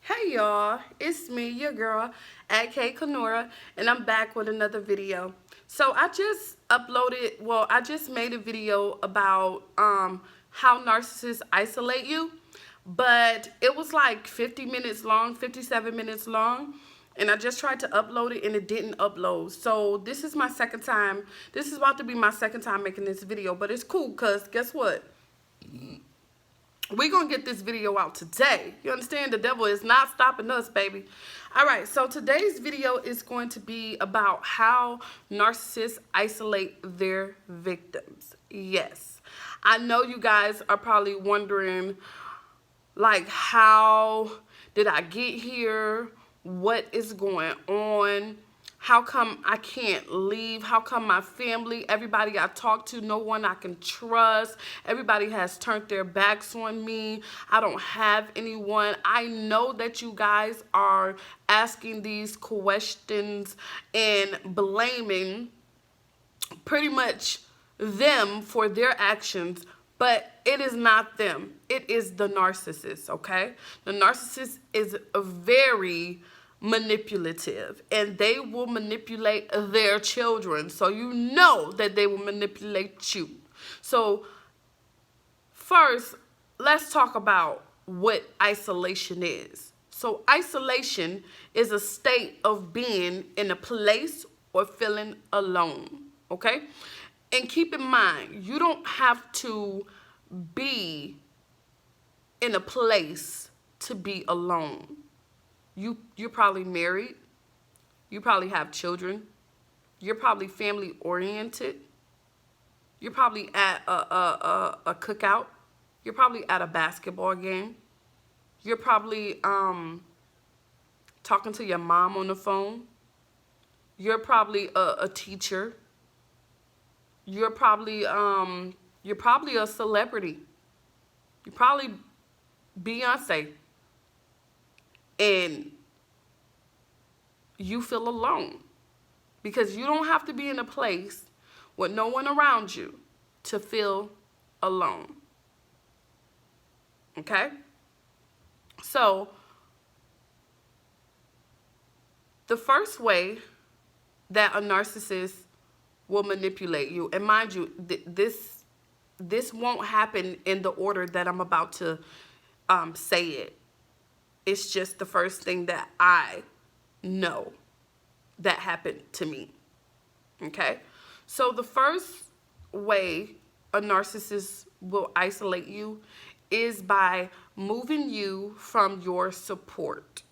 Hey y'all, it's me, your girl, aka Kanora, and I'm back with another video. So I just made a video about how narcissists isolate you, but it was like 50 minutes long, 57 minutes long, and I just tried to upload it and it didn't upload. So this is my second time. This is about to be my second time making this video, but it's cool because guess what? We're going to get this video out today. You understand? The devil is not stopping us, baby. All right, so today's video is going to be about how narcissists isolate their victims. Yes, I know you guys are probably wondering, like, how did I get here? What is going on? How come I can't leave? How come my family, everybody I talk to, no one I can trust, everybody has turned their backs on me. I don't have anyone. I know that you guys are asking these questions and blaming pretty much them for their actions, but it is not them. It is the narcissist, okay? The narcissist is a very manipulative, and they will manipulate their children. So you know that they will manipulate you. So first, let's talk about what isolation is. So isolation is a state of being in a place or feeling alone, okay? And keep in mind, you don't have to be in a place to be alone. You're probably married. You probably have children. You're probably family oriented. You're probably at a cookout. You're probably at a basketball game. You're probably talking to your mom on the phone. You're probably a teacher. You're probably a celebrity. You're probably Beyonce. And you feel alone because you don't have to be in a place with no one around you to feel alone. Okay? So, the first way that a narcissist will manipulate you, and mind you, this won't happen in the order that I'm about to say it. It's just the first thing that I know that happened to me. Okay? So the first way a narcissist will isolate you is by moving you from your support.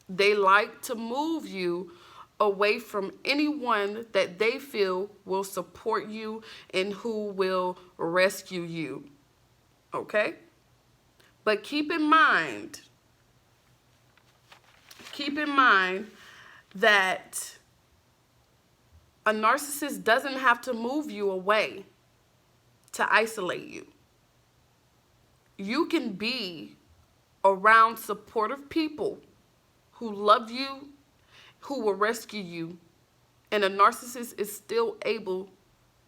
They like to move you away from anyone that they feel will support you and who will rescue you. Okay? But keep in mind that a narcissist doesn't have to move you away to isolate you. You can be around supportive people who love you, who will rescue you, and a narcissist is still able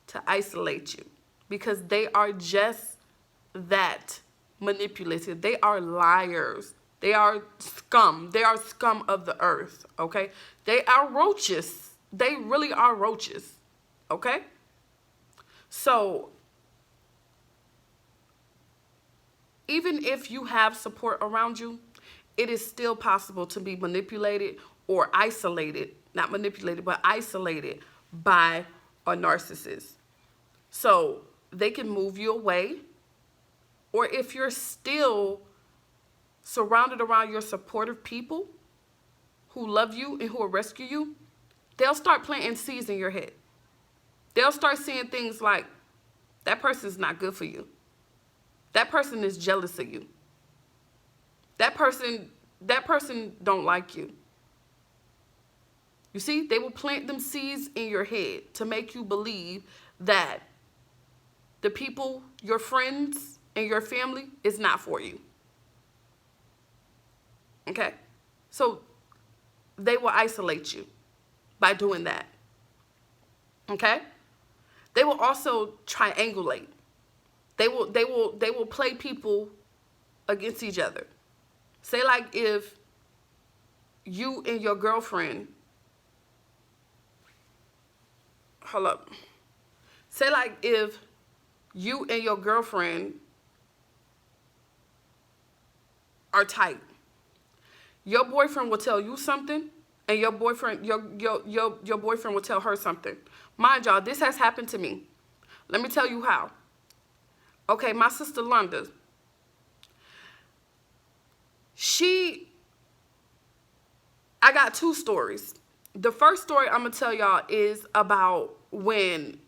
to isolate you because they are just that manipulative. They are liars. They are scum. They are scum of the earth, okay? They are roaches. They really are roaches, okay? So, even if you have support around you, it is still possible to be manipulated or isolated, not manipulated, but isolated by a narcissist. So, they can move you away, or if you're still surrounded around your supportive people who love you and who will rescue you, they'll start planting seeds in your head. They'll start seeing things like, that person's not good for you. That person is jealous of you. That person don't like you. You see, they will plant them seeds in your head to make you believe that the people, your friends and your family, is not for you. Okay? So they will isolate you by doing that. Okay? They will also triangulate. They will play people against each other. Say like if you and your girlfriend, hold up. Say like if you and your girlfriend are tight. Your boyfriend will tell you something, and your boyfriend will tell her something. Mind y'all, this has happened to me. Let me tell you how. Okay, my sister Londa, I got two stories. The first story I'm going to tell y'all is about when,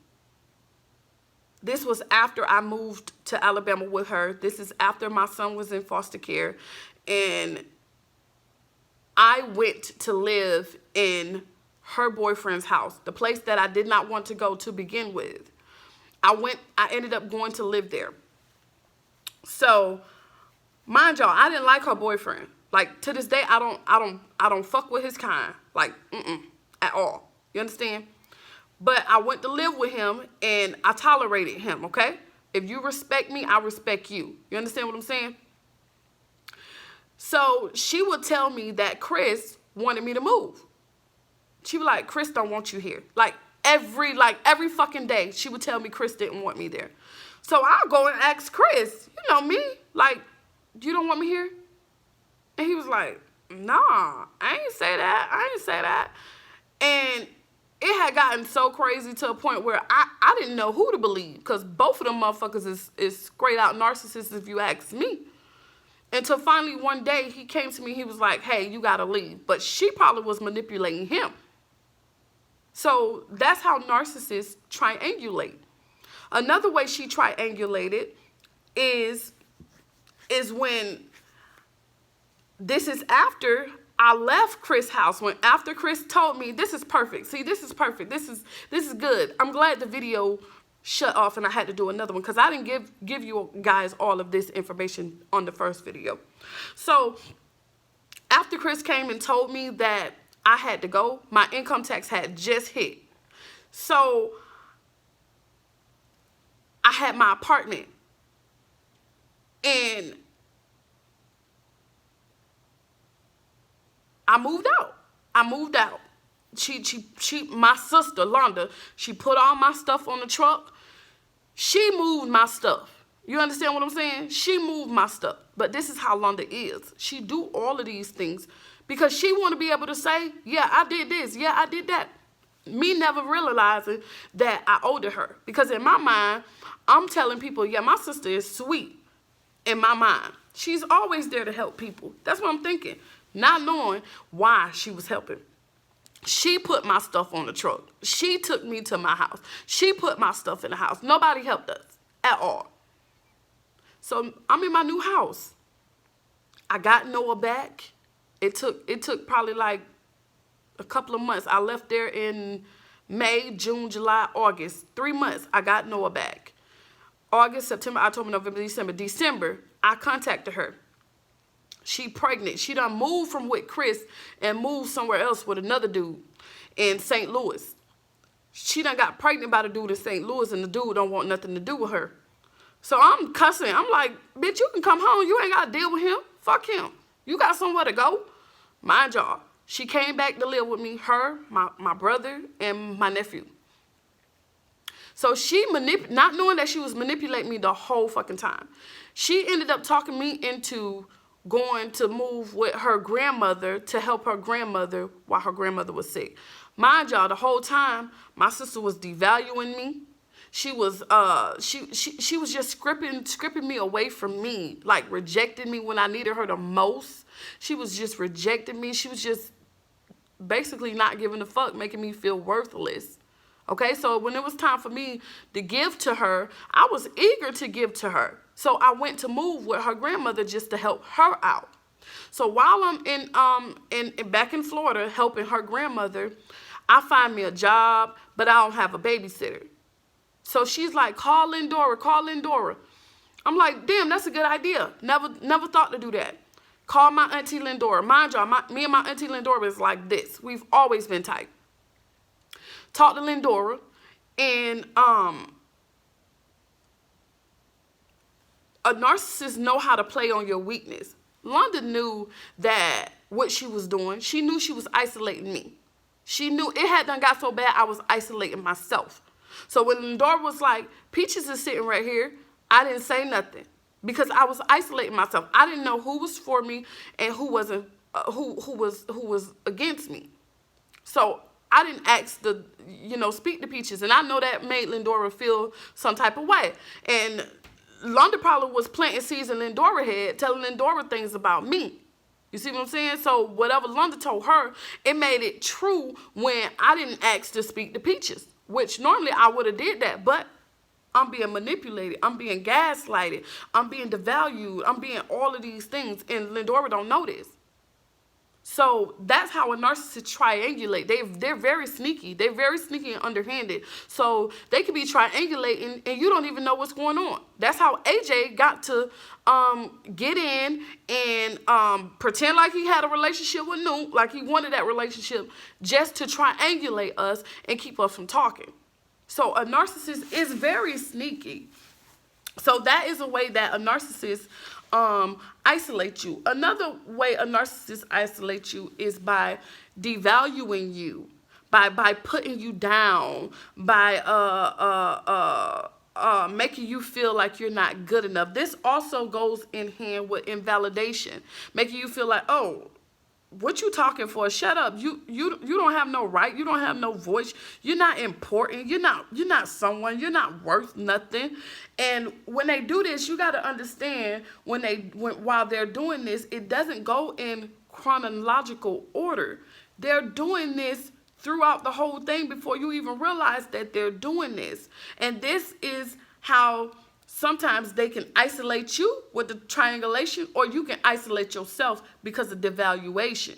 this was after I moved to Alabama with her. This is after my son was in foster care, and I went to live in her boyfriend's house, the place that I did not want to go to begin with. I ended up going to live there. So, mind y'all, I didn't like her boyfriend. Like, to this day, I don't fuck with his kind. Like, at all. You understand? But I went to live with him, and I tolerated him, okay? If you respect me, I respect you. You understand what I'm saying? So she would tell me that Chris wanted me to move. She was like, Chris don't want you here. Like every fucking day, she would tell me Chris didn't want me there. So I'll go and ask Chris, you know me, like, you don't want me here? And he was like, nah, I ain't say that. And it had gotten so crazy to a point where I didn't know who to believe, because both of them motherfuckers is straight out narcissists if you ask me. Until finally one day he came to me, he was like, hey, you gotta leave. But she probably was manipulating him. So that's how narcissists triangulate. Another way she triangulated is when, this is after I left Chris' house, after Chris told me, this is perfect. See, this is perfect. This is good. I'm glad the video shut off and I had to do another one, because I didn't give you guys all of this information on the first video. So after Chris came and told me that I had to go, my income tax had just hit. So I had my apartment, and I moved out. My sister, Londa, she put all my stuff on the truck. She moved my stuff. You understand what I'm saying? She moved my stuff. But this is how Londa is. She do all of these things because she want to be able to say, yeah, I did this. Yeah, I did that. Me never realizing that I owed her. Because in my mind, I'm telling people, yeah, my sister is sweet. In my mind, she's always there to help people. That's what I'm thinking. Not knowing why she was helping. She put my stuff on the truck. She took me to my house. She put my stuff in the house. Nobody helped us at all. So I'm in my new house. I got Noah back. It took probably like a couple of months. I left there in May, June, July, August. 3 months, I got Noah back. August, September, October, November, December. December, I contacted her. She pregnant. She done moved from with Chris and moved somewhere else with another dude in St. Louis. She done got pregnant by the dude in St. Louis, and the dude don't want nothing to do with her. So I'm cussing. I'm like, bitch, you can come home. You ain't got to deal with him. Fuck him. You got somewhere to go. Mind y'all, she came back to live with me, her, my brother, and my nephew. So she not knowing that she was manipulating me the whole fucking time. She ended up talking me into going to move with her grandmother to help her grandmother while her grandmother was sick. Mind y'all, the whole time, my sister was devaluing me. She was she was just scripting me away from me, like rejecting me when I needed her the most. She was just rejecting me. She was just basically not giving a fuck, making me feel worthless. Okay, so when it was time for me to give to her, I was eager to give to her. So I went to move with her grandmother just to help her out. So while I'm back in Florida helping her grandmother, I find me a job, but I don't have a babysitter. So she's like, call Lindora, call Lindora. I'm like, damn, that's a good idea. Never thought to do that. Call my auntie Lindora. Mind y'all, me and my auntie Lindora is like this. We've always been tight. Talk to Lindora, and a narcissist know how to play on your weakness. London knew that what she was doing. She knew she was isolating me. She knew it had done got so bad I was isolating myself. So when Lindora was like, Peaches is sitting right here, I didn't say nothing because I was isolating myself. I didn't know who was for me and who wasn't, who was against me. So I didn't ask speak to Peaches, and I know that made Lindora feel some type of way. And Londa probably was planting seeds in Lindora head, telling Lindora things about me. You see what I'm saying? So whatever Londa told her, it made it true when I didn't ask to speak to Peaches, which normally I would have did that, but I'm being manipulated. I'm being gaslighted. I'm being devalued. I'm being all of these things, and Lindora don't know this. So that's how a narcissist triangulate. They're very sneaky. They're very sneaky and underhanded. So they could be triangulating and you don't even know what's going on. That's how AJ got to get in and pretend like he had a relationship with Nuke, like he wanted that relationship, just to triangulate us and keep us from talking. So a narcissist is very sneaky. So that is a way that a narcissist isolate you. Another way a narcissist isolates you is by devaluing you, by putting you down, by making you feel like you're not good enough. This also goes in hand with invalidation, making you feel like, oh, what you talking for? Shut up. You don't have no right. You don't have no voice. You're not important. You're not someone. You're not worth nothing. And when they do this, you got to understand while they're doing this, it doesn't go in chronological order. They're doing this throughout the whole thing before you even realize that they're doing this. And this is how sometimes they can isolate you with the triangulation, or you can isolate yourself because of devaluation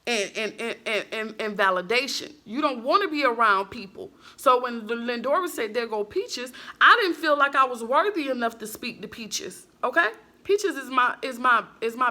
and validation. You don't want to be around people. So when Lindora said, there go Peaches, I didn't feel like I was worthy enough to speak to Peaches. Okay? Peaches is my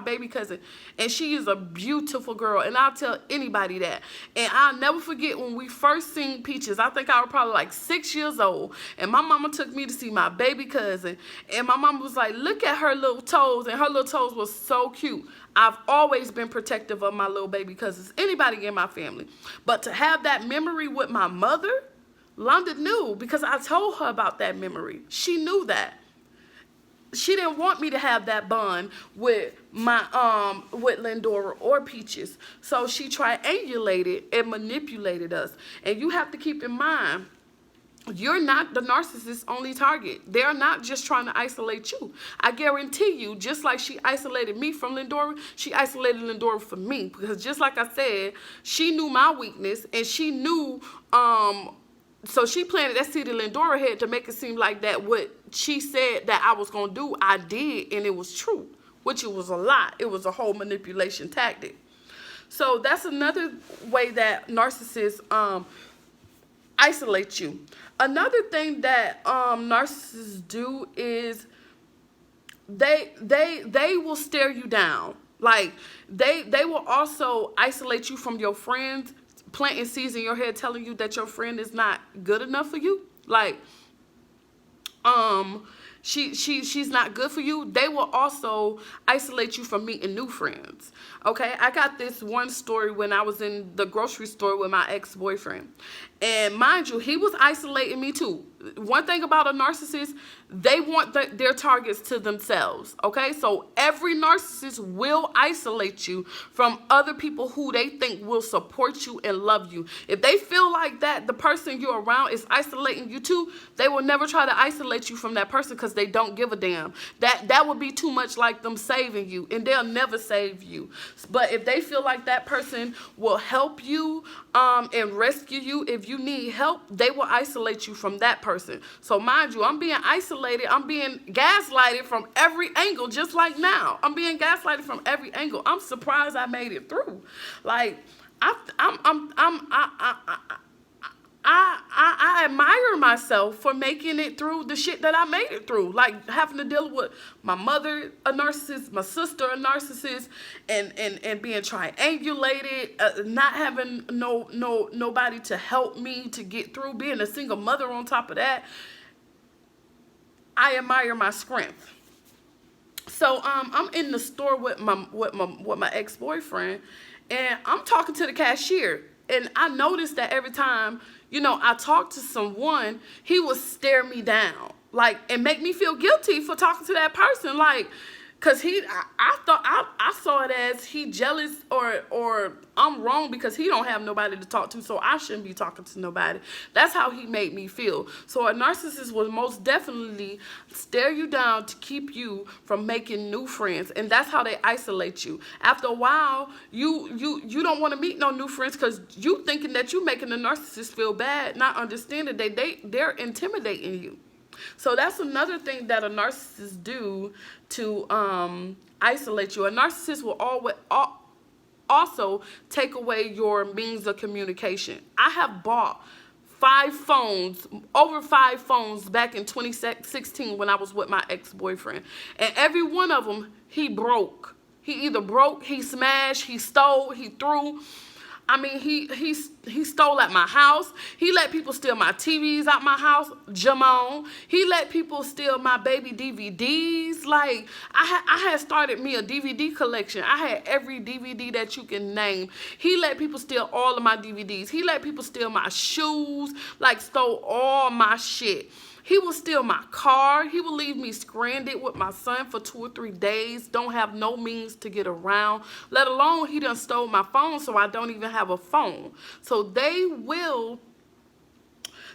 baby cousin, and she is a beautiful girl, and I'll tell anybody that. And I'll never forget when we first seen Peaches. I think I was probably like 6 years old, and my mama took me to see my baby cousin, and my mama was like, look at her little toes, and her little toes was so cute. I've always been protective of my little baby cousins, anybody in my family. But to have that memory with my mother, Londa knew, because I told her about that memory. She knew that. She didn't want me to have that bond with with Lindora or Peaches. So she triangulated and manipulated us. And you have to keep in mind, you're not the narcissist's only target. They're not just trying to isolate you. I guarantee you, just like she isolated me from Lindora, she isolated Lindora from me. Because just like I said, she knew my weakness, and she knew so she planted that seed in Lindora head to make it seem like that what she said that I was going to do, I did, and it was true, which it was a lie. It was a whole manipulation tactic. So that's another way that narcissists isolate you. Another thing that narcissists do is they will stare you down. Like they will also isolate you from your friends, planting seeds in your head, telling you that your friend is not good enough for you. Like, she's not good for you. They will also isolate you from meeting new friends. Okay, I got this one story when I was in the grocery store with my ex-boyfriend. And mind you, he was isolating me too. One thing about a narcissist, they want their targets to themselves. Okay, so every narcissist will isolate you from other people who they think will support you and love you. If they feel like that the person you're around is isolating you too, they will never try to isolate you from that person because they don't give a damn. That would be too much like them saving you, and they'll never save you. But if they feel like that person will help you and rescue you if you need help, they will isolate you from that person. So mind you, I'm being isolated. I'm being gaslighted from every angle, just like now. I'm being gaslighted from every angle. I'm surprised I made it through. Like I admire myself for making it through the shit that I made it through. Like having to deal with my mother, a narcissist, my sister, a narcissist, and being triangulated, not having nobody to help me to get through, being a single mother on top of that. I admire my strength. So I'm in the store with my ex-boyfriend, and I'm talking to the cashier, and I noticed that every time, you know, I talked to someone, he would stare me down, like, and make me feel guilty for talking to that person, like, cause I thought I saw it as he jealous, or I'm wrong because he don't have nobody to talk to, so I shouldn't be talking to nobody. That's how he made me feel. So a narcissist will most definitely stare you down to keep you from making new friends, and that's how they isolate you. After a while, you don't want to meet no new friends because you thinking that you making the narcissist feel bad, not understanding they're intimidating you. So that's another thing that a narcissist do to isolate you. A narcissist will also take away your means of communication. I have bought over five phones back in 2016 when I was with my ex-boyfriend. And every one of them, he broke. He either broke, he smashed, he stole, he threw. I mean, he stole at my house. He let people steal my TVs out my house. Jamon. He let people steal my baby DVDs. Like, I had started me a DVD collection. I had every DVD that you can name. He let people steal all of my DVDs. He let people steal my shoes. Like, stole all my shit. He will steal my car. He will leave me stranded with my son for 2 or 3 days. Don't have no means to get around. Let alone he done stole my phone, so I don't even have a phone. So they will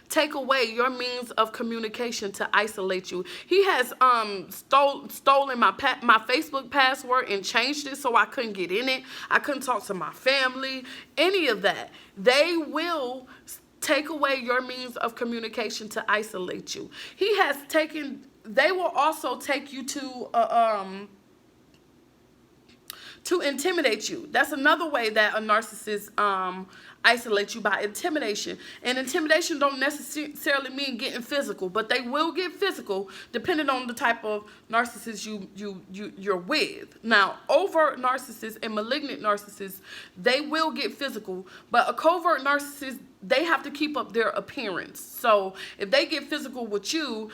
take away your means of communication to isolate you. He has stolen my Facebook password and changed it so I couldn't get in it. I couldn't talk to my family, any of that. They will take away your means of communication to isolate you. They will also take you to intimidate you. That's another way that a narcissist isolates you, by intimidation. And intimidation don't necessarily mean getting physical, but they will get physical depending on the type of narcissist you're with. Now, overt narcissists and malignant narcissists, they will get physical, but a covert narcissist, they have to keep up their appearance. So if they get physical with you,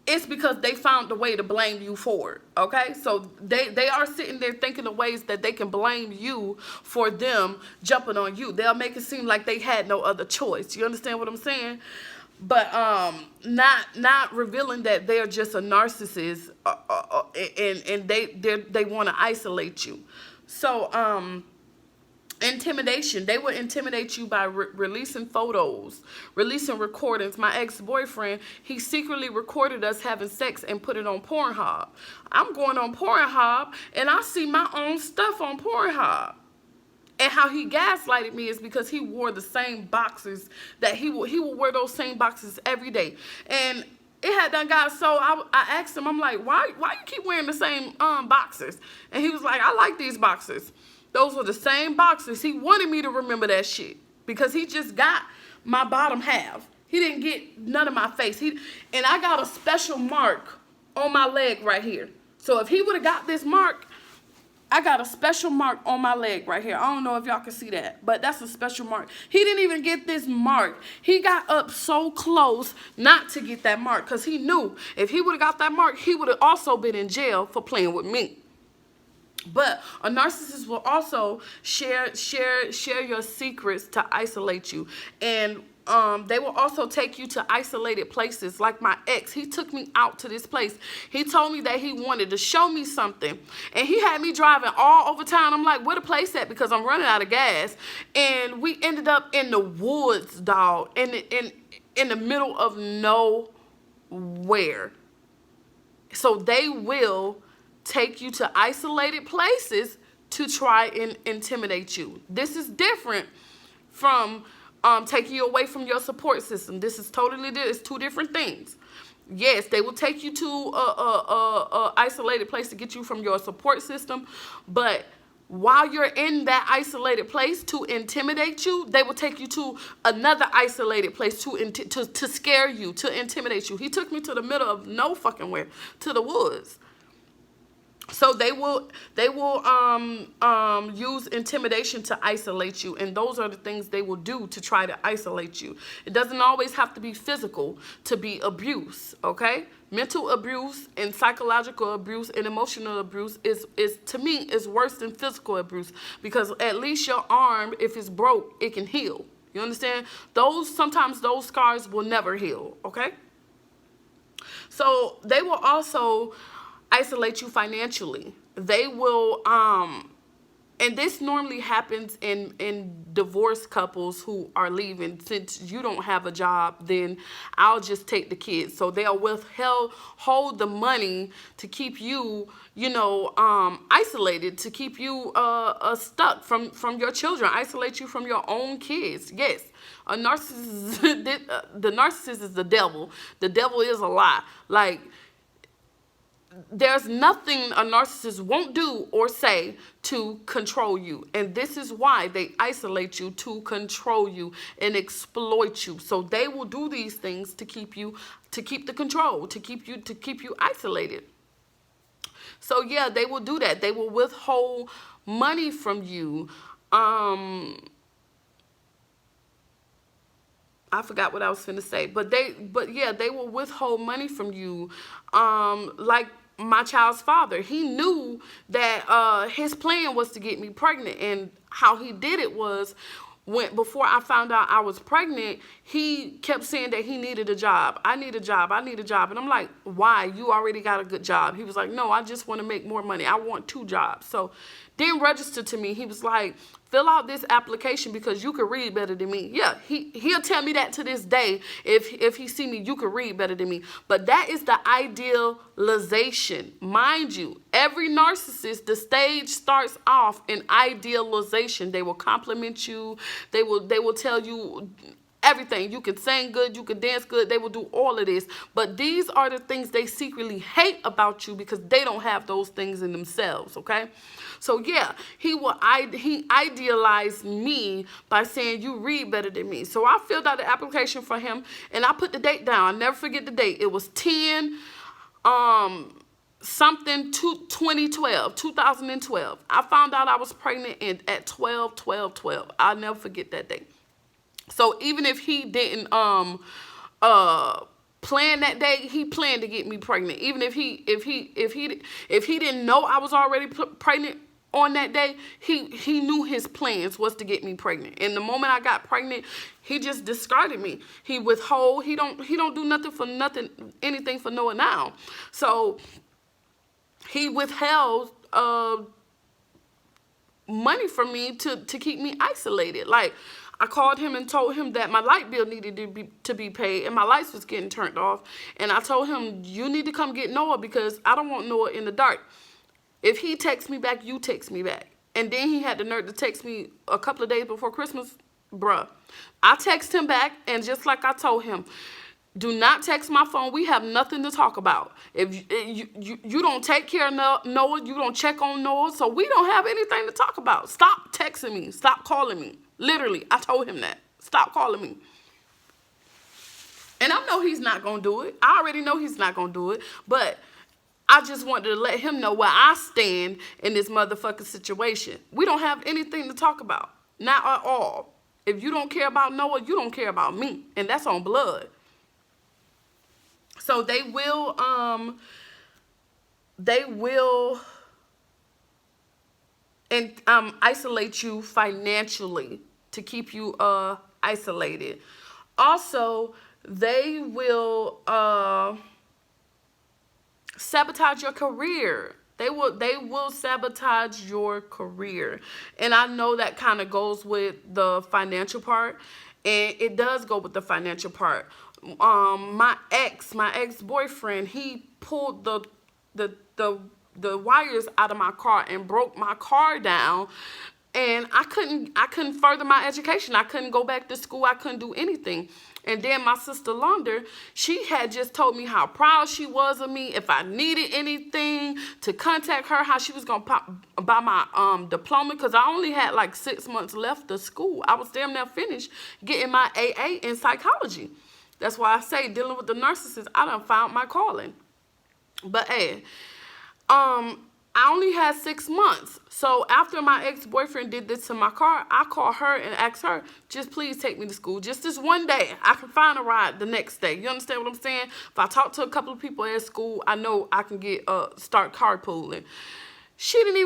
it's because they found a way to blame you for it, okay? So they are sitting there thinking of ways that they can blame you for them jumping on you. They'll make it seem like they had no other choice. You understand what I'm saying? But not revealing that they're just a narcissist, and they want to isolate you. So intimidation. They will intimidate you by releasing photos, releasing recordings. My ex-boyfriend, he secretly recorded us having sex and put it on Pornhub. I'm going on Pornhub and I see my own stuff on Pornhub. And how he gaslighted me is because he wore the same boxers that he will wear those same boxers every day. And it had done got so I asked him, I'm like, why you keep wearing the same boxers? And he was like, I like these boxers. Those were the same boxers. He wanted me to remember that shit because he just got my bottom half. He didn't get none of my face. And I got a special mark on my leg right here. So if he would have got this mark, I got a special mark on my leg right here. I don't know if y'all can see that, but that's a special mark. He didn't even get this mark. He got up so close not to get that mark because he knew if he would have got that mark, he would have also been in jail for playing with me. But a narcissist will also share your secrets to isolate you. And they will also take you to isolated places. Like my ex, he took me out to this place. He told me that he wanted to show me something. And he had me driving all over town. I'm like, where the place at? Because I'm running out of gas. And we ended up in the woods, dog. In the middle of nowhere. So they will take you to isolated places to try and intimidate you. This is different from taking you away from your support system. This is totally different. It's two different things. Yes, they will take you to a isolated place to get you from your support system, but while you're in that isolated place to intimidate you, they will take you to another isolated place to scare you, to intimidate you. He took me to the middle of no fucking where, to the woods. So they will use intimidation to isolate you, and those are the things they will do to try to isolate you. It doesn't always have to be physical to be abuse, okay? mental abuse and psychological abuse and emotional abuse is to me is worse than physical abuse, because at least your arm, if it's broke, it can heal. You understand? Sometimes those scars will never heal, okay? So they will also isolate you financially. They will and this normally happens in divorced couples who are leaving. Since you don't have a job, then I'll just take the kids. So they'll hold the money to keep you, isolated, to keep you stuck from your children, isolate you from your own kids. Yes, a narcissist, the narcissist is the devil. The devil is a lie. Like, there's nothing a narcissist won't do or say to control you. And this is why they isolate you, to control you and exploit you. So they will do these things to keep the control, to keep you isolated. So yeah, they will do that. They will withhold money from you. I forgot what I was finna say, but yeah, they will withhold money from you. Like my child's father, he knew that his plan was to get me pregnant, and how he did it was, before I found out I was pregnant, he kept saying that he needed a job. I need a job. I need a job. And I'm like, why? You already got a good job. He was like, no, I just want to make more money. I want 2 jobs. So didn't register to me. He was like, fill out this application because you can read better than me. Yeah, he'll tell me that to this day. If he see me, you can read better than me. But that is the idealization. Mind you, every narcissist, the stage starts off in idealization. They will compliment you. They will tell you everything. You can sing good, you can dance good, they will do all of this. But these are the things they secretly hate about you because they don't have those things in themselves, okay? So yeah, he idealized me by saying you read better than me. So I filled out the application for him and I put the date down. I'll never forget the date. It was 10 something 2012. I found out I was pregnant at 12/12/12. I'll never forget that date. So even if he didn't plan that day, he planned to get me pregnant. Even if he didn't know I was already pregnant on that day, he knew his plans was to get me pregnant. And the moment I got pregnant, he just discarded me. He withhold. He don't do anything for Noah now. So he withheld money from me to keep me isolated. Like, I called him and told him that my light bill needed to be paid and my lights was getting turned off. And I told him, you need to come get Noah because I don't want Noah in the dark. If he texts me back, you text me back. And then he had the nerve to text me a couple of days before Christmas. Bruh. I text him back, and just like I told him, do not text my phone. We have nothing to talk about. If you don't take care of Noah, you don't check on Noah, so we don't have anything to talk about. Stop texting me. Stop calling me. Literally, I told him that. Stop calling me. And I know he's not going to do it. I already know he's not going to do it. But I just wanted to let him know where I stand in this motherfucking situation. We don't have anything to talk about. Not at all. If you don't care about Noah, you don't care about me. And that's on blood. So they will isolate you financially to keep you isolated. Also, they will sabotage your career. They will sabotage your career. And I know that kind of goes with the financial part, and it does go with the financial part. My ex-boyfriend, he pulled the wires out of my car and broke my car down, and I couldn't further my education. I couldn't go back to school. I couldn't do anything. And then my sister Londa, she had just told me how proud she was of me. If I needed anything, to contact her, how she was going to buy my diploma, because I only had like 6 months left of school. I was damn near finished getting my AA in psychology. That's why I say, dealing with the narcissist, I done found my calling. But hey, I only had 6 months. So after my ex-boyfriend did this to my car, I called her and asked her, just please take me to school. Just this one day. I can find a ride the next day. You understand what I'm saying? If I talk to a couple of people at school, I know I can get start carpooling. She didn't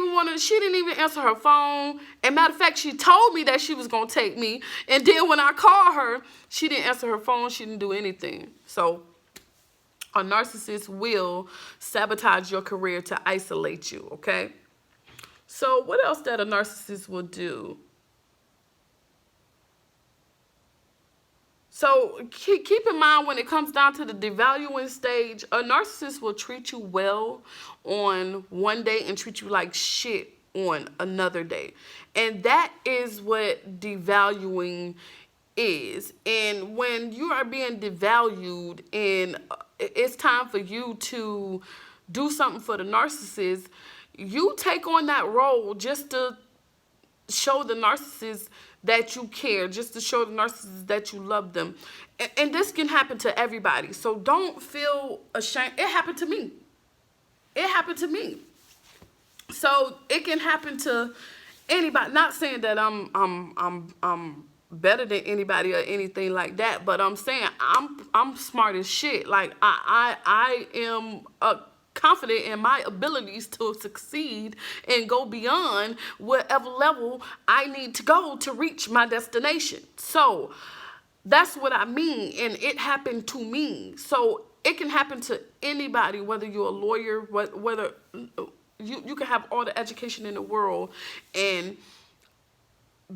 even answer her phone. And matter of fact, she told me that she was gonna take me. And then when I called her, she didn't answer her phone, she didn't do anything. So a narcissist will sabotage your career to isolate you, okay? So what else that a narcissist will do? So keep in mind, when it comes down to the devaluing stage, a narcissist will treat you well on one day and treat you like shit on another day. And that is what devaluing is. And when you are being devalued and it's time for you to do something for the narcissist, you take on that role just to show the narcissist that you care, just to show the narcissist that you love them. And this can happen to everybody. So don't feel ashamed. It happened to me. It happened to me. So it can happen to anybody. Not saying that I'm better than anybody or anything like that, but I'm saying I'm smart as shit. Like I am confident in my abilities to succeed and go beyond whatever level I need to go to reach my destination. So that's what I mean, and it happened to me. So it can happen to anybody, whether you're a lawyer, whether you can have all the education in the world and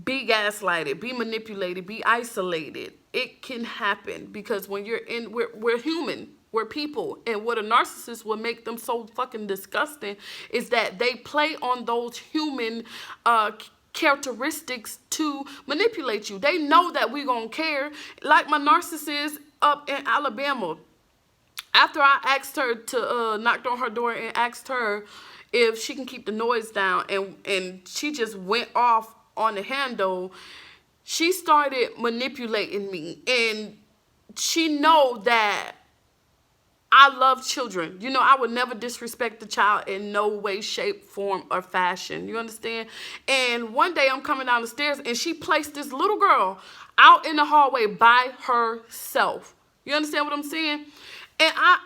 be gaslighted, be manipulated, be isolated. It can happen because when you're in, we're human, we're people. And what a narcissist will make them so fucking disgusting is that they play on those human characteristics to manipulate you. They know that we gonna care. Like my narcissist up in Alabama. After I asked her to, knocked on her door and asked her if she can keep the noise down, and she just went off on the handle, she started manipulating me. And she know that I love children. You know, I would never disrespect the child in no way, shape, form, or fashion. You understand? And one day I'm coming down the stairs and she placed this little girl out in the hallway by herself. You understand what I'm saying? And I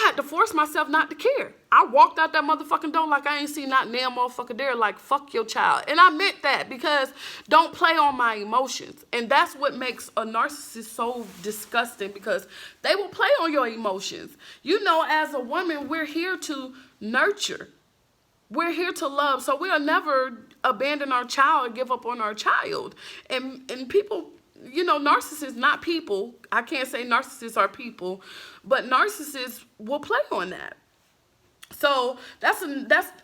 had to force myself not to care. I walked out that motherfucking door like I ain't seen not damn motherfucker there, like, fuck your child. And I meant that, because don't play on my emotions. And that's what makes a narcissist so disgusting, because they will play on your emotions. You know, as a woman, we're here to nurture. We're here to love. So we'll never abandon our child or give up on our child. And people, you know, narcissists, not people. I can't say narcissists are people, but narcissists will play on that. So that's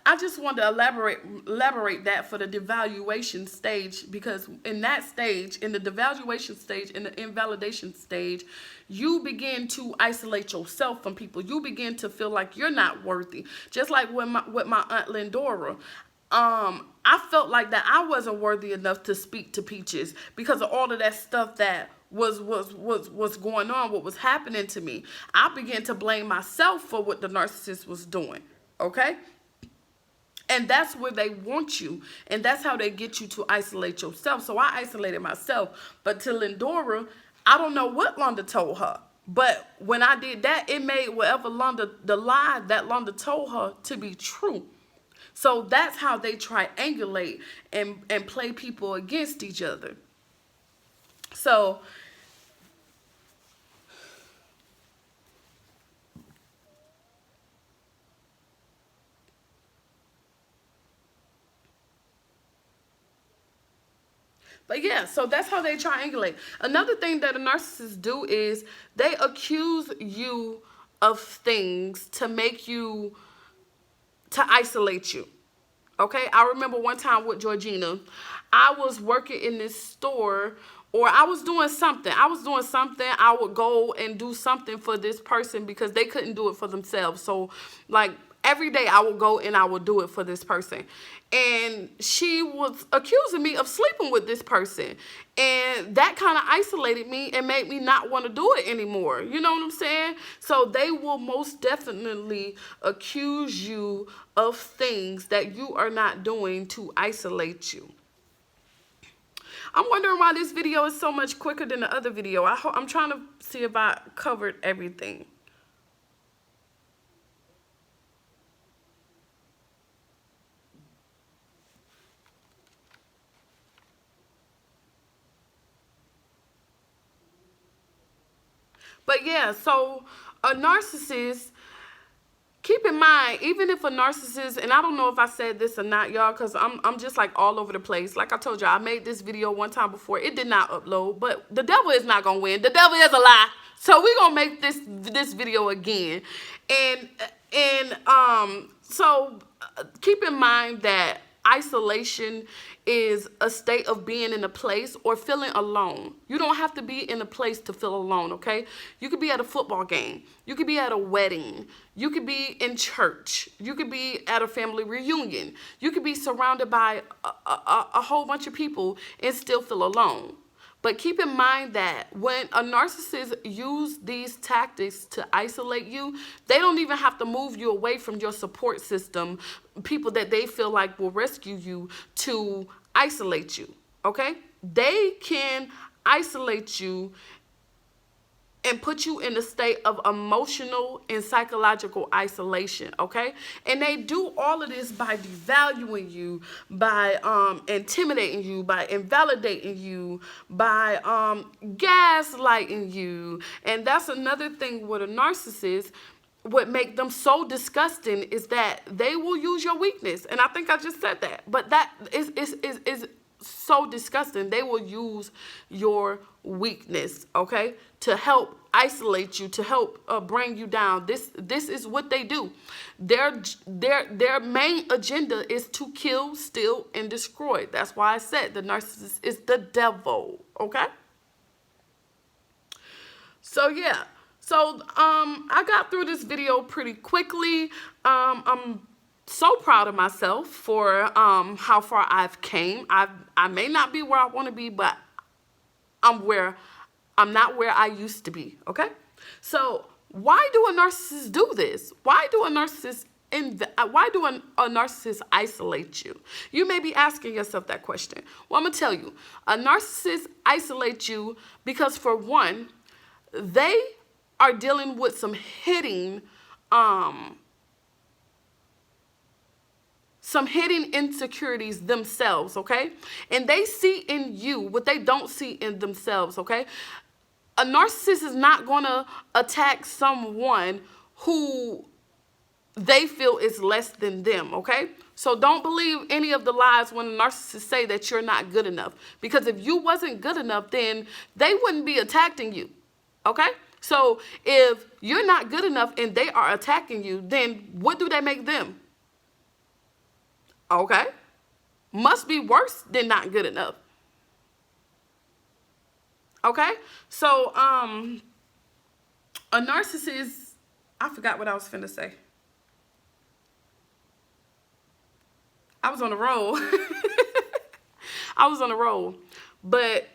I just wanted to elaborate that for the devaluation stage, because in that stage, in the devaluation stage, in the invalidation stage, you begin to isolate yourself from people. You begin to feel like you're not worthy. Just like with my Aunt Lindora. I felt like that I wasn't worthy enough to speak to Peaches because of all of that stuff that was going on, what was happening to me. I began to blame myself for what the narcissist was doing, okay? And that's where they want you, and that's how they get you to isolate yourself. So I isolated myself, but to Lindora, I don't know what Londa told her. But when I did that, it made whatever the lie that Londa told her to be true. So that's how they triangulate and play people against each other. So but yeah, so that's how they triangulate. Another thing that a narcissist do is they accuse you of things to make you, to isolate you. Okay, I remember one time with Georgina, I was working in this store, or I was doing something. I would go and do something for this person because they couldn't do it for themselves. So, like, every day I will go and I will do it for this person. And she was accusing me of sleeping with this person. And that kind of isolated me and made me not want to do it anymore. You know what I'm saying? So they will most definitely accuse you of things that you are not doing to isolate you. I'm wondering why this video is so much quicker than the other video. I'm trying to see if I covered everything. But yeah, so a narcissist, keep in mind, even if a narcissist, and I don't know if I said this or not, y'all, because I'm just like all over the place. Like I told y'all, I made this video one time before. It did not upload, but the devil is not going to win. The devil is a lie. So we're going to make this video again. So keep in mind that isolation is a state of being in a place or feeling alone. You don't have to be in a place to feel alone, okay? You could be at a football game. You could be at a wedding. You could be in church. You could be at a family reunion. You could be surrounded by a whole bunch of people and still feel alone. But keep in mind that when a narcissist uses these tactics to isolate you, they don't even have to move you away from your support system, people that they feel like will rescue you, to isolate you, okay? They can isolate you and put you in a state of emotional and psychological isolation, okay? And they do all of this by devaluing you, by intimidating you, by invalidating you, by gaslighting you. And that's another thing with a narcissist. What make them so disgusting is that they will use your weakness. And I think I just said that. But that is so disgusting. They will use your weakness, okay, to help isolate you, to help bring you down. This is what they do. Their main agenda is to kill, steal, and destroy. That's why I said the narcissist is the devil, okay? So yeah. So I got through this video pretty quickly. I'm so proud of myself for how far I've came. I may not be where I want to be, but I'm not where I used to be, okay? So why do a narcissist do this? Why do a narcissist isolate you? You may be asking yourself that question. Well, I'm going to tell you. A narcissist isolates you because, for one, they are dealing with some hidden insecurities themselves, okay? And they see in you what they don't see in themselves, okay? A narcissist is not going to attack someone who they feel is less than them, okay? So don't believe any of the lies when narcissists say that you're not good enough. Because if you wasn't good enough, then they wouldn't be attacking you, okay? So if you're not good enough and they are attacking you, then what do they make them? Okay? Must be worse than not good enough. Okay? So, a narcissist, I forgot what I was finna say. I was on a roll. I was on a roll. But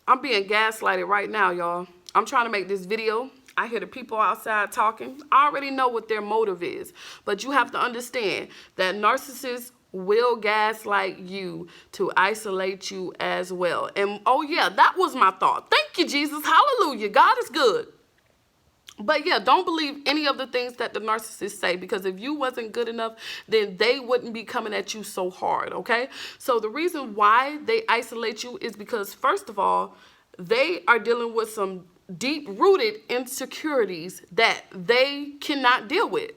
I'm being gaslighted right now, y'all. I'm trying to make this video. I hear the people outside talking. I already know what their motive is. But you have to understand that narcissists will gaslight you to isolate you as well. And oh yeah, that was my thought. Thank you, Jesus. Hallelujah. God is good. But yeah, don't believe any of the things that the narcissists say, because if you wasn't good enough, then they wouldn't be coming at you so hard, okay? So the reason why they isolate you is because, first of all, they are dealing with some deep-rooted insecurities that they cannot deal with.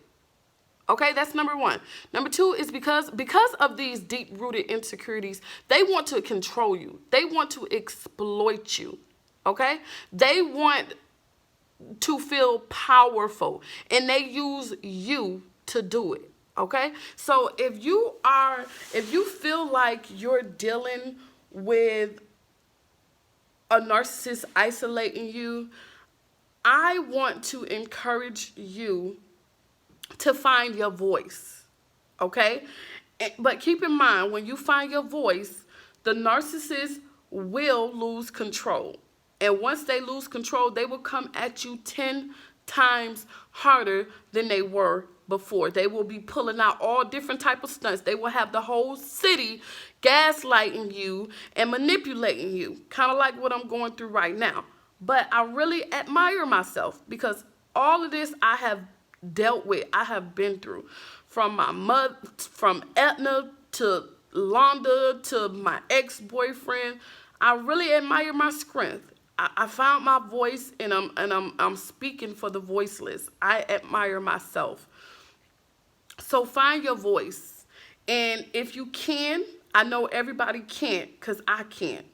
Okay, that's number one. Number two is because of these deep-rooted insecurities, they want to control you. They want to exploit you, okay? They want to feel powerful, and they use you to do it, Okay? So if you feel like you're dealing with a narcissist isolating you, I want to encourage you to find your voice. Okay? But keep in mind, when you find your voice, the narcissist will lose control. And once they lose control, they will come at you 10 times harder than they were before. They will be pulling out all different type of stunts. They will have the whole city gaslighting you and manipulating you, kind of like what I'm going through right now. But I really admire myself because all of this I have dealt with, I have been through. From my mother, from Etna to Londa to my ex-boyfriend. I really admire my strength. I found my voice, and I'm speaking for the voiceless. I admire myself. So find your voice. And if you can, I know everybody can't, because I can't.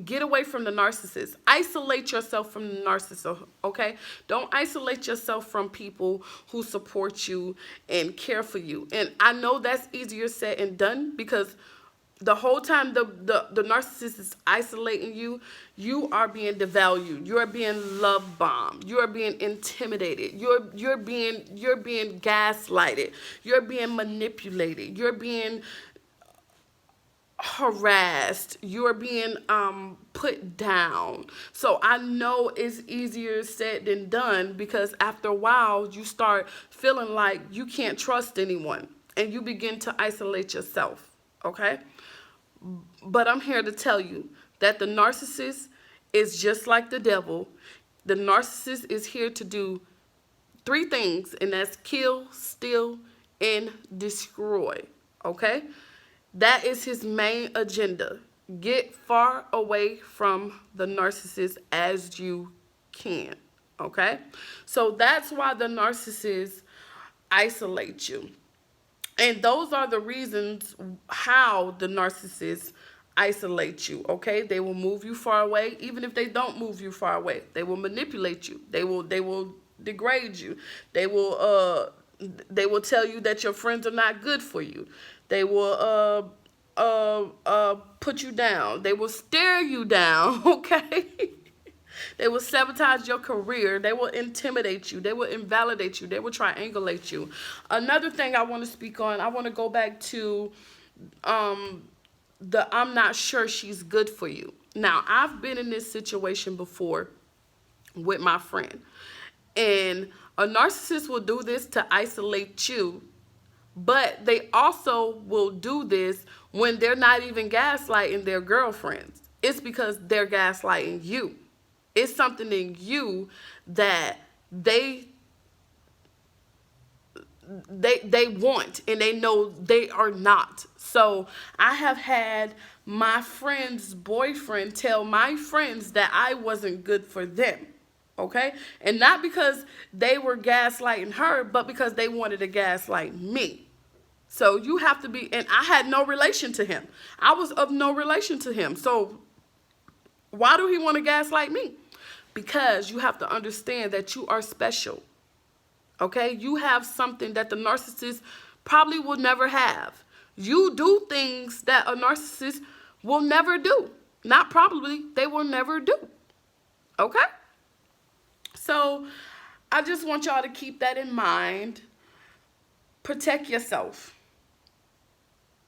Get away from the narcissist. Isolate yourself from the narcissist, okay? Don't isolate yourself from people who support you and care for you. And I know that's easier said than done, because the whole time the narcissist is isolating you, you are being devalued. You are being love bombed. You are being intimidated. You're being gaslighted. You're being manipulated. You're being harassed. You're being put down. So I know it's easier said than done, because after a while you start feeling like you can't trust anyone and you begin to isolate yourself. Okay? But I'm here to tell you that the narcissist is just like the devil. The narcissist is here to do 3 things, and that's kill, steal, and destroy. Okay? That is his main agenda. Get far away from the narcissist as you can. Okay? So that's why the narcissist isolates you. And those are the reasons how the narcissist isolates you, okay? They will move you far away. Even if they don't move you far away, they will manipulate you. They will degrade you. They will tell you that your friends are not good for you. They will put you down. They will stare you down, okay? They will sabotage your career. They will intimidate you. They will invalidate you. They will triangulate you. Another thing I want to speak on, I want to go back to the I'm not sure she's good for you. Now, I've been in this situation before with my friend. And a narcissist will do this to isolate you, but they also will do this when they're not even gaslighting their girlfriends. It's because they're gaslighting you. It's something in you that they want, and they know they are not. So I have had my friend's boyfriend tell my friends that I wasn't good for them. Okay? And not because they were gaslighting her, but because they wanted to gaslight me. So you have to be, and I had no relation to him. I was of no relation to him. So why do he want to gaslight me? Because you have to understand that you are special. Okay? You have something that the narcissist probably will never have. You do things that a narcissist will never do. Not probably, they will never do. Okay? So I just want y'all to keep that in mind. Protect yourself.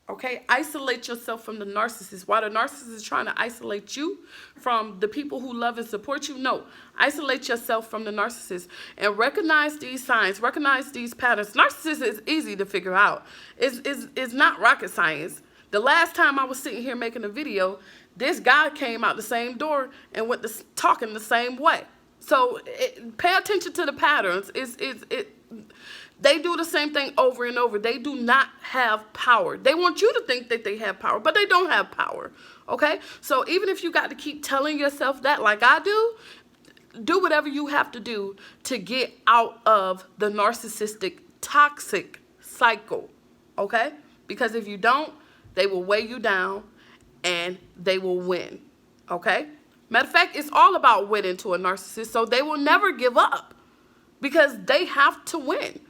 Okay? Isolate yourself from the narcissist. While the narcissist is trying to isolate you from the people who love and support you, no. Isolate yourself from the narcissist. And recognize these signs. Recognize these patterns. Narcissist is easy to figure out. It's not rocket science. The last time I was sitting here making a video, this guy came out the same door and went to talking the same way. So pay attention to the patterns. They do the same thing over and over. They do not have power. They want you to think that they have power, but they don't have power. Okay? So even if you got to keep telling yourself that like I do whatever you have to do to get out of the narcissistic, toxic cycle. Okay? Because if you don't, they will weigh you down and they will win. Okay? Matter of fact, it's all about winning to a narcissist, so they will never give up because they have to win.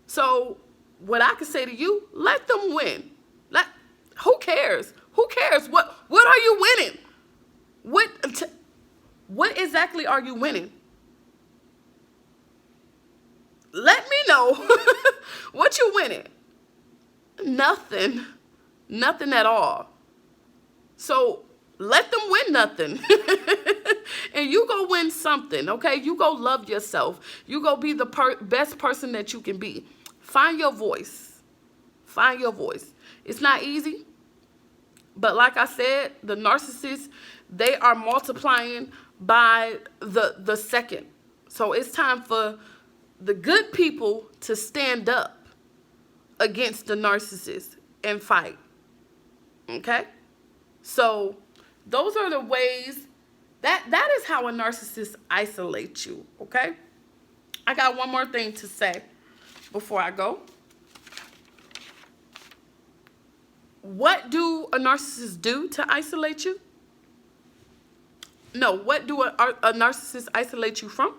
So what I can say to you, let them win. Who cares? Who cares? What are you winning? What exactly are you winning? Let me know what you winning. Nothing. Nothing at all. So let them win nothing. And you go win something, okay? You go love yourself. You go be the best person that you can be. Find your voice. Find your voice. It's not easy. But like I said, the narcissists, they are multiplying by the second. So it's time for the good people to stand up against the narcissist and fight. Okay? So those are the ways that is how a narcissist isolates you. Okay? I got one more thing to say before I go. What do a narcissist do to isolate you? No, what do a narcissist isolate you from?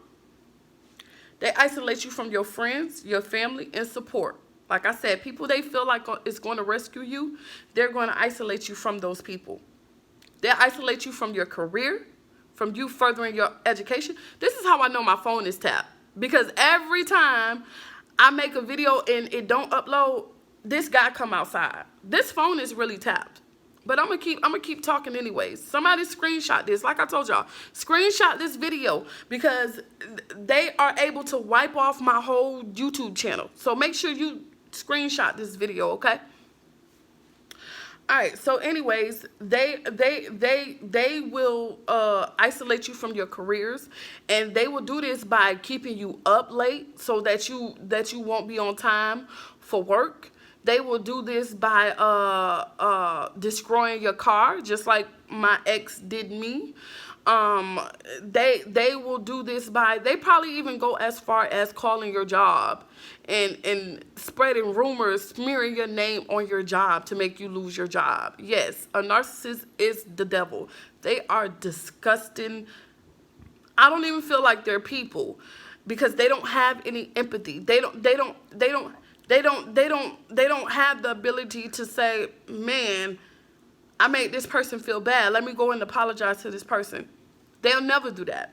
They isolate you from your friends, your family, and support. Like I said, people they feel like is going to rescue you, they're going to isolate you from those people. They isolate you from your career, from you furthering your education. This is how I know my phone is tapped. Because every time I make a video and it don't upload, this guy come outside. This phone is really tapped. But I'm gonna keep talking anyways. Somebody screenshot this. Like I told y'all, screenshot this video because they are able to wipe off my whole YouTube channel. So make sure you screenshot this video, okay? All right. So anyways, they will isolate you from your careers, and they will do this by keeping you up late so that you won't be on time for work. They will do this by destroying your car, just like my ex did me. They will do this by, they probably even go as far as calling your job and spreading rumors, smearing your name on your job to make you lose your job. Yes, a narcissist is the devil. They are disgusting. I don't even feel like they're people because they don't have any empathy. They don't have the ability to say, man, I made this person feel bad. Let me go and apologize to this person. They'll never do that.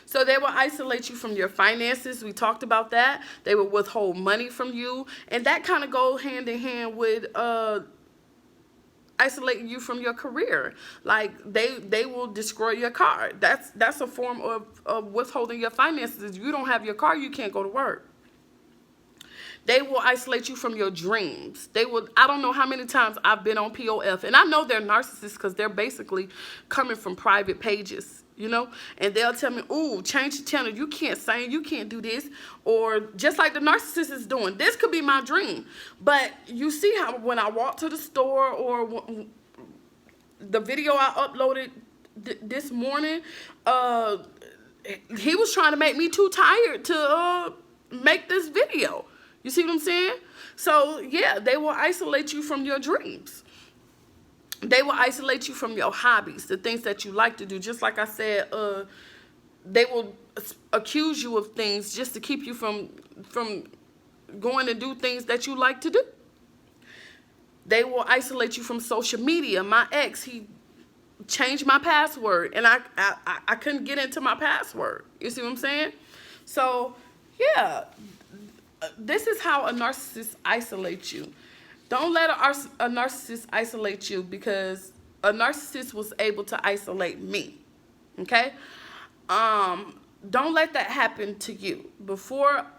So they will isolate you from your finances. We talked about that. They will withhold money from you. And that kind of goes hand in hand with isolating you from your career. Like they will destroy your car. That's a form of withholding your finances. If you don't have your car, you can't go to work. They will isolate you from your dreams. I don't know how many times I've been on POF, and I know they're narcissists because they're basically coming from private pages, you know, and they'll tell me, ooh, change the channel. You can't sing, you can't do this, or just like the narcissist is doing. This could be my dream, but you see how when I walk to the store or the video I uploaded this morning, he was trying to make me too tired to make this video. You see what I'm saying? So, yeah, they will isolate you from your dreams. They will isolate you from your hobbies, the things that you like to do. Just like I said, they will accuse you of things just to keep you from going to do things that you like to do. They will isolate you from social media. My ex, he changed my password, and I couldn't get into my password. You see what I'm saying? So, yeah. This is how a narcissist isolates you. Don't let a narcissist isolate you because a narcissist was able to isolate me. Okay? Don't let that happen to you.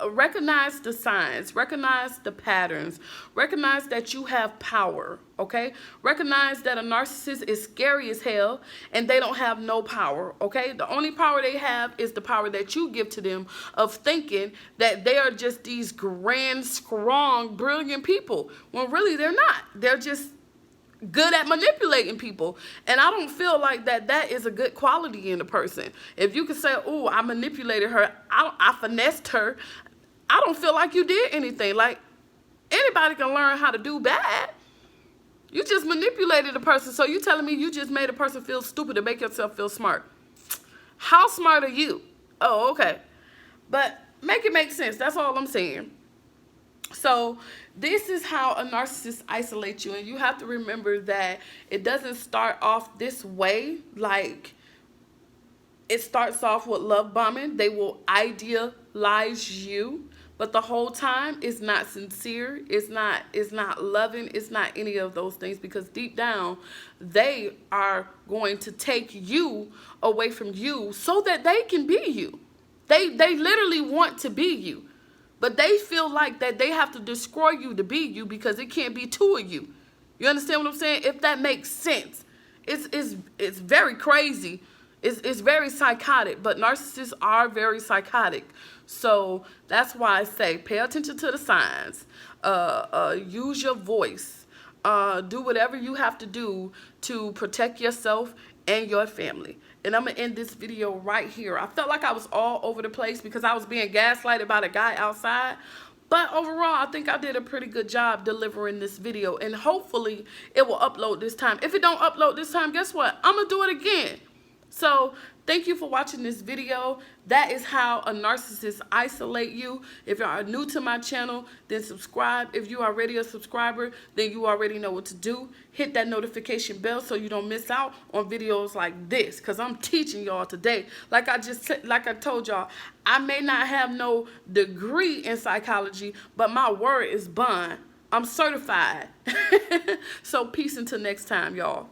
Recognize the signs, recognize the patterns, recognize that you have power, okay? Recognize that a narcissist is scary as hell and they don't have no power, okay? The only power they have is the power that you give to them of thinking that they are just these grand, strong, brilliant people, when really they're not. They're just good at manipulating people, and I don't feel like that is a good quality in a person. If you could say, oh, I manipulated her, I finessed her, I don't feel like you did anything. Like, anybody can learn how to do bad. You just manipulated a person, so you telling me you just made a person feel stupid to make yourself feel smart. How smart are you? Oh, okay. But make it make sense. That's all I'm saying. So this is how a narcissist isolates you, and you have to remember that it doesn't start off this way. Like, it starts off with love bombing. They will idealize you, but the whole time it's not sincere. It's not loving. It's not any of those things, because deep down they are going to take you away from you so that they can be you. They literally want to be you. But they feel like that they have to destroy you to be you, because it can't be two of you. You understand what I'm saying? If that makes sense. It's very crazy. It's very psychotic, but narcissists are very psychotic. So that's why I say pay attention to the signs. Use your voice. Do whatever you have to do to protect yourself and your family. And I'm going to end this video right here. I felt like I was all over the place because I was being gaslighted by the guy outside. But overall, I think I did a pretty good job delivering this video. And hopefully, it will upload this time. If it don't upload this time, guess what? I'm going to do it again. So thank you for watching this video. That is how a narcissist isolate you. If you are new to my channel, then subscribe. If you are already a subscriber, then you already know what to do. Hit that notification bell so you don't miss out on videos like this, because I'm teaching y'all today. Like I told y'all, I may not have no degree in psychology, but my word is bond. I'm certified. So peace until next time, y'all.